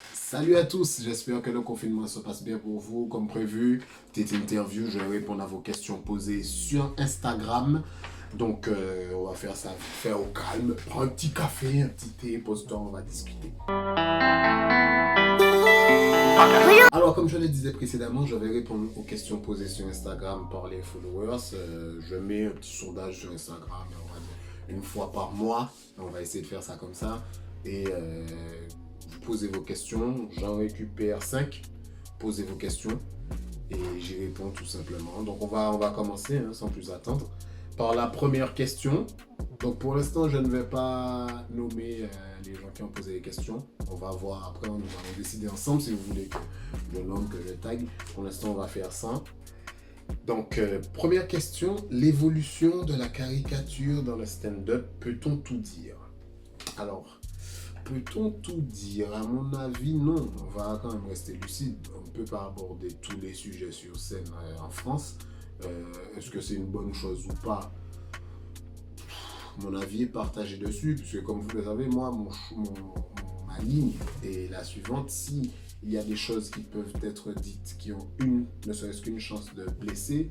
Salut à tous, j'espère que le confinement se passe bien pour vous. Comme prévu, petite interview, je vais répondre à vos questions posées sur Instagram. Donc, on va faire ça, faire au calme. Prends un petit café, un petit thé, pose-toi, on va discuter. Alors, comme je le disais précédemment, je vais répondre aux questions posées sur Instagram par les followers. Je mets un petit sondage sur Instagram, on va dire, une fois par mois. On va essayer de faire ça comme ça. Et vous posez vos questions, j'en récupère 5. Posez vos questions et j'y réponds tout simplement. Donc, on va commencer sans plus attendre par la première question. Donc pour l'instant, je ne vais pas nommer les gens qui ont posé les questions. On va voir après, nous allons décider ensemble si vous voulez que je nomme, que je tag. Pour l'instant, on va faire ça. Donc, première question, l'évolution de la caricature dans le stand-up, peut-on tout dire? Alors, peut-on tout dire? À mon avis, non. On va quand même rester lucide. On ne peut pas aborder tous les sujets sur scène en France. Est-ce que c'est une bonne chose ou pas? Mon avis est partagé dessus, puisque comme vous le savez, moi, ma ligne est la suivante. Si il y a des choses qui peuvent être dites, qui ont ne serait-ce qu'une chance de blesser,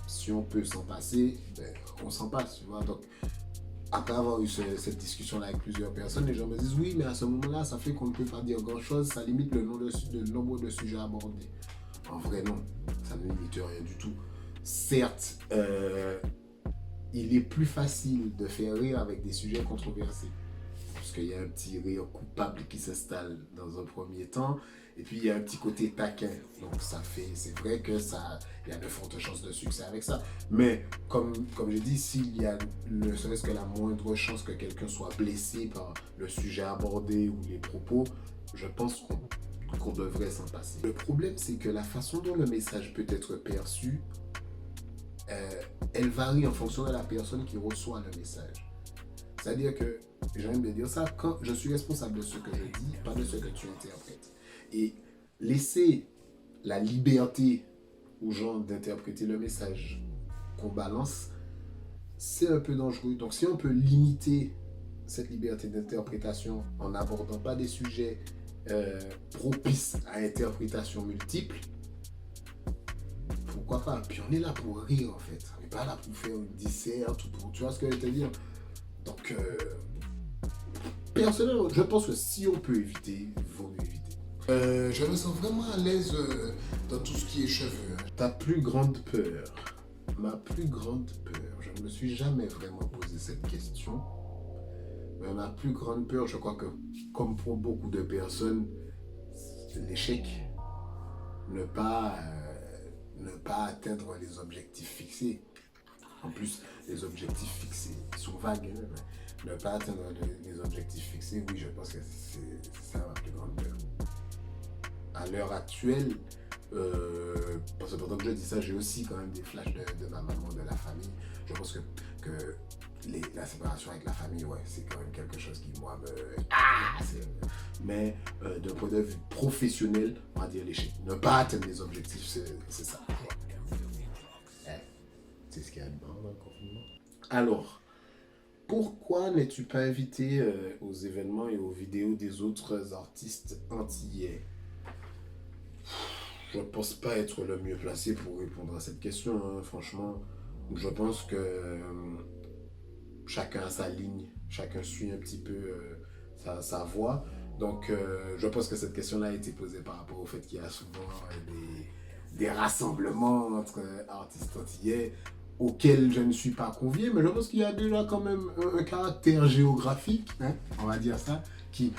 si on peut s'en passer, ben, on s'en passe, tu vois. Donc, après avoir eu cette discussion-là avec plusieurs personnes, les gens me disent oui, mais à ce moment-là, ça fait qu'on ne peut pas dire grand-chose, ça limite le nombre de sujets abordés. En vrai, non, ça ne limite rien du tout. Certes, il est plus facile de faire rire avec des sujets controversés. Parce qu'il y a un petit rire coupable qui s'installe dans un premier temps. Et puis il y a un petit côté taquin. Donc c'est vrai que il y a de fortes chances de succès avec ça. Mais comme je dis, s'il y a ne serait-ce que la moindre chance que quelqu'un soit blessé par le sujet abordé ou les propos, je pense qu'on devrait s'en passer. Le problème, c'est que la façon dont le message peut être perçu, elle varie en fonction de la personne qui reçoit le message. C'est-à-dire que, j'aime bien dire ça, quand je suis responsable de ce que je dis, pas de ce que tu interprètes. Et laisser la liberté aux gens d'interpréter le message qu'on balance, c'est un peu dangereux. Donc si on peut limiter cette liberté d'interprétation en n'abordant pas des sujets propices à interprétation multiple, pourquoi pas? Puis on est là pour rire en fait. On n'est pas là pour faire une disserte ou pour. Tu vois ce que je veux te dire? Donc, personnellement, je pense que si on peut éviter, il vaut mieux éviter. Je me sens vraiment à l'aise dans tout ce qui est cheveux. Ta plus grande peur? Ma plus grande peur, je ne me suis jamais vraiment posé cette question. Mais ma plus grande peur, je crois que, comme pour beaucoup de personnes, c'est l'échec. Ne pas, ne pas atteindre les objectifs fixés. En plus, les objectifs fixés sont vagues. Ne pas atteindre les objectifs fixés, oui, je pense que c'est ça ma plus grande peur. À l'heure actuelle, parce que pendant que je dis ça, j'ai aussi quand même des flashs de ma maman, de la famille. Je pense que la séparation avec la famille, ouais, c'est quand même quelque chose qui, moi, mais d'un point de vue professionnel, on va dire l'échec. Ne pas atteindre les objectifs, c'est ça. C'est ce qu'il y a de bon dans le confinement. Alors, pourquoi n'es-tu pas invité aux événements et aux vidéos des autres artistes antillais? Je ne pense pas être le mieux placé pour répondre à cette question, hein, franchement. Je pense que chacun a sa ligne, chacun suit un petit peu sa voie. Donc, je pense que cette question-là a été posée par rapport au fait qu'il y a souvent des rassemblements entre artistes antillais auxquels je ne suis pas convié, mais je pense qu'il y a déjà quand même un caractère géographique, hein, on va dire ça, qui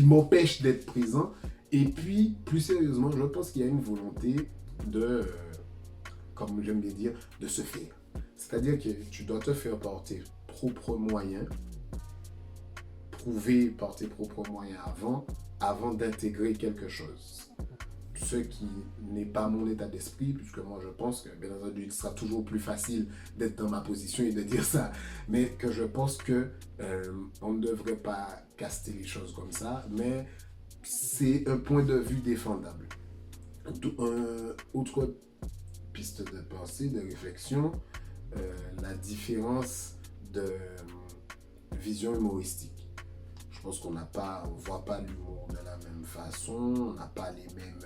m'empêche d'être présent. Et puis, plus sérieusement, je pense qu'il y a une volonté de, comme j'aime bien dire, de se faire. C'est-à-dire que tu dois te faire par tes propres moyens, prouver par tes propres moyens avant d'intégrer quelque chose. Ce qui n'est pas mon état d'esprit, puisque moi je pense que, bien entendu, il sera toujours plus facile d'être dans ma position et de dire ça, mais que je pense que on ne devrait pas caster les choses comme ça, mais c'est un point de vue défendable. Autre piste de pensée, de réflexion, la différence de vision humoristique. Je Je pense qu'on voit pas l'humour de la même façon, on n'a pas les mêmes...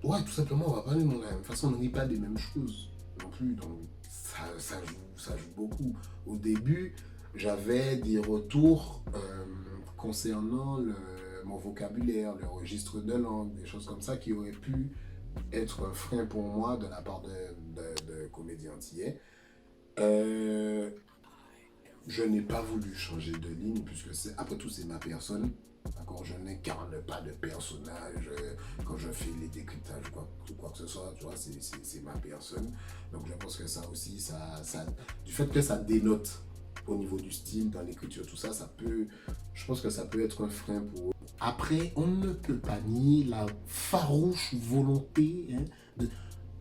Ouais, tout simplement, on voit pas l'humour de la même façon, on ne rit pas des mêmes choses non plus, donc ça joue beaucoup. Au début, j'avais des retours concernant mon vocabulaire, le registre de langue, des choses comme ça qui auraient pu être un frein pour moi de la part de comédiens antillais. Je n'ai pas voulu changer de ligne puisque après tout c'est ma personne. D'accord, je n'incarne pas de personnage quand je fais les décryptages ou quoi que ce soit, tu vois, c'est ma personne. Donc je pense que ça aussi, du fait que ça dénote au niveau du style, dans l'écriture, tout ça, je pense que ça peut être un frein pour eux. Après, on ne peut pas nier la farouche volonté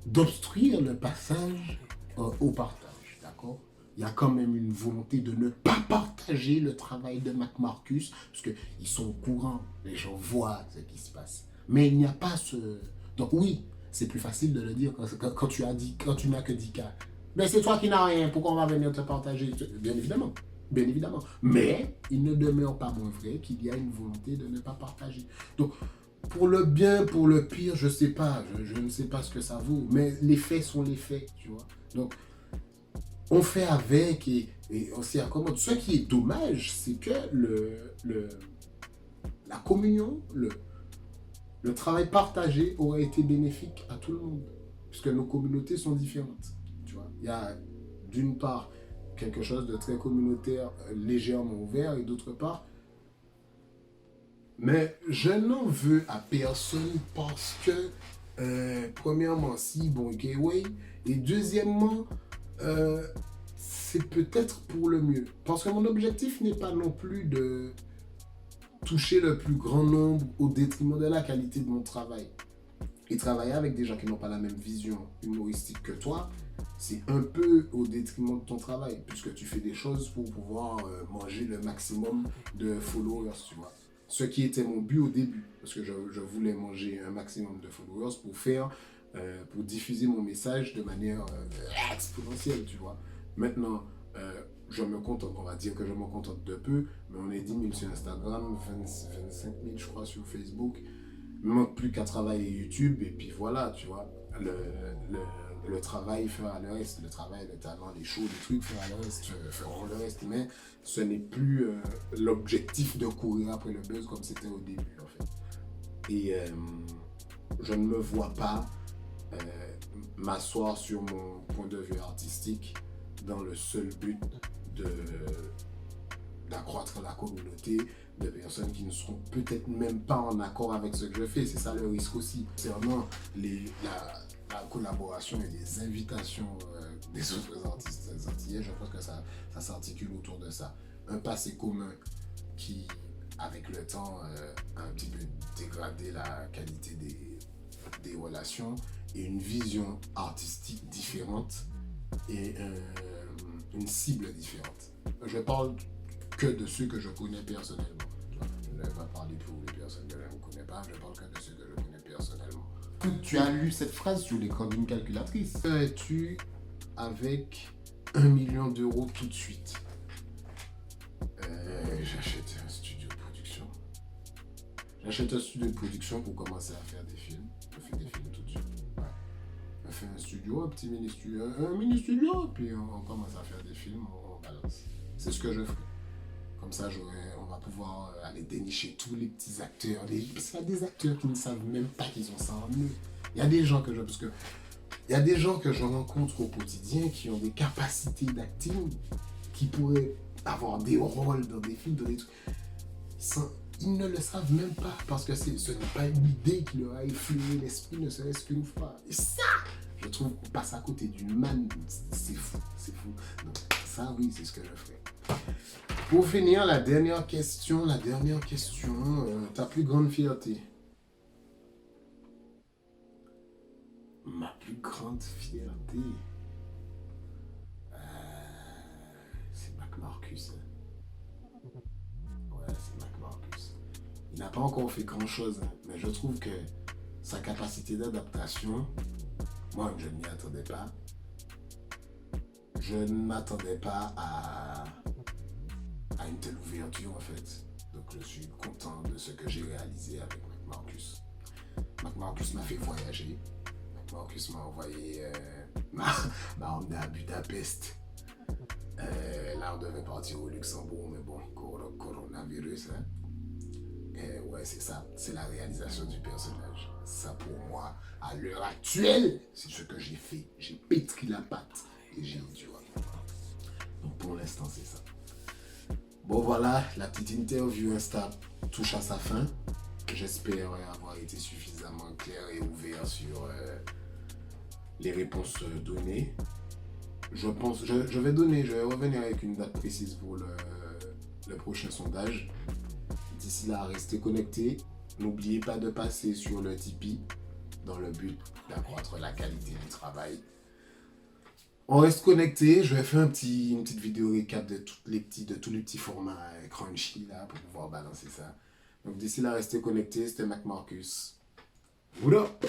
d'obstruire le passage au partage, d'accord? Il y a quand même une volonté de ne pas partager le travail de Mac Marcus, parce qu'ils sont au courant, les gens voient ce qui se passe. Mais il n'y a pas ce... Donc oui, c'est plus facile de le dire quand tu n'as que 10 cas. Mais c'est toi qui n'as rien, pourquoi on va venir te partager? Bien évidemment, bien évidemment. Mais il ne demeure pas moins vrai qu'il y a une volonté de ne pas partager. Donc, pour le bien, pour le pire, je sais pas, je ne sais pas ce que ça vaut, mais les faits sont les faits, tu vois. Donc, on fait avec et on s'y accommode. Ce qui est dommage, c'est que la communion, le travail partagé aurait été bénéfique à tout le monde, puisque nos communautés sont différentes. Tu vois, il y a d'une part quelque chose de très communautaire, légèrement ouvert, et d'autre part, mais je n'en veux à personne parce que, premièrement, si, bon, gateway, et deuxièmement, c'est peut-être pour le mieux. Parce que mon objectif n'est pas non plus de toucher le plus grand nombre au détriment de la qualité de mon travail. Et travailler avec des gens qui n'ont pas la même vision humoristique que toi, c'est un peu au détriment de ton travail, puisque tu fais des choses pour pouvoir manger le maximum de followers, tu vois. Ce qui était mon but au début, parce que je voulais manger un maximum de followers pour diffuser mon message de manière exponentielle, tu vois. Maintenant, je me contente, on va dire que je me contente de peu, mais on est 10 000 sur Instagram, 25 000 je crois sur Facebook. Il ne manque plus qu'à travailler YouTube, et puis voilà, tu vois. Le travail fera le reste, le travail, le talent, les shows, les trucs feront le reste, mais ce n'est plus l'objectif de courir après le buzz comme c'était au début, en fait. Et je ne me vois pas m'asseoir sur mon point de vue artistique dans le seul but d'accroître la communauté de personnes qui ne seront peut-être même pas en accord avec ce que je fais. C'est ça le risque aussi. Concernant la collaboration et les invitations des autres artistes antillais, je pense que ça s'articule autour de ça. Un passé commun qui, avec le temps, a un petit peu dégradé la qualité des relations, et une vision artistique différente et une cible différente. Je parle que de ceux que je connais personnellement. Je ne vais pas parler pour les personnes que je ne connais pas, je parle que de ceux que je connais personnellement. Tu as lu cette phrase sur l'écran d'une calculatrice. Ferais-tu avec 1 million d'euros tout de suite? J'achète un studio de production. J'achète un studio de production pour commencer à faire des films. Je fais des films tout de suite. Ouais. Je fais un studio, un mini studio, puis on commence à faire des films, on balance. C'est ce que je ferai. Comme ça, on va pouvoir aller dénicher tous les petits acteurs. Parce qu'il y a des acteurs qui ne savent même pas qu'ils ont ça en eux. Il y a des gens que je rencontre au quotidien qui ont des capacités d'acting, qui pourraient avoir des rôles dans des films, dans des trucs. Ils ne le savent même pas parce que ce n'est pas une idée qui leur a effleuré l'esprit, ne serait-ce qu'une fois. Et ça, je trouve qu'on passe à côté d'une manne. C'est fou, c'est fou. Donc ça, oui, c'est ce que je ferai. Pour finir, la dernière question, ta plus grande fierté? Ma plus grande fierté, c'est Mac Marcus. Ouais, c'est Mac Marcus. Il n'a pas encore fait grand chose, mais je trouve que sa capacité d'adaptation, moi je ne m'y attendais pas. Je ne m'attendais pas à une telle ouverture en fait. Donc je suis content de ce que j'ai réalisé avec Marcus. Marcus m'a fait voyager. Marcus m'a envoyé, m'a emmené à Budapest. Là, on devait partir au Luxembourg, mais bon, coronavirus. Hein. Et ouais, c'est ça. C'est la réalisation du personnage. Ça, pour moi, à l'heure actuelle, c'est ce que j'ai fait. J'ai pétri la pâte et j'ai enduré. Donc, pour l'instant, c'est ça. Bon, voilà, la petite interview Insta touche à sa fin. J'espère avoir été suffisamment clair et ouvert sur les réponses données. Je vais revenir avec une date précise pour le prochain sondage. D'ici là, restez connectés. N'oubliez pas de passer sur le Tipeee dans le but d'accroître la qualité du travail. On reste connecté. Je vais faire une petite vidéo récap de tous les petits formats Crunchy là pour pouvoir balancer ça. Donc d'ici là, restez connectés. C'était Marcus. What up?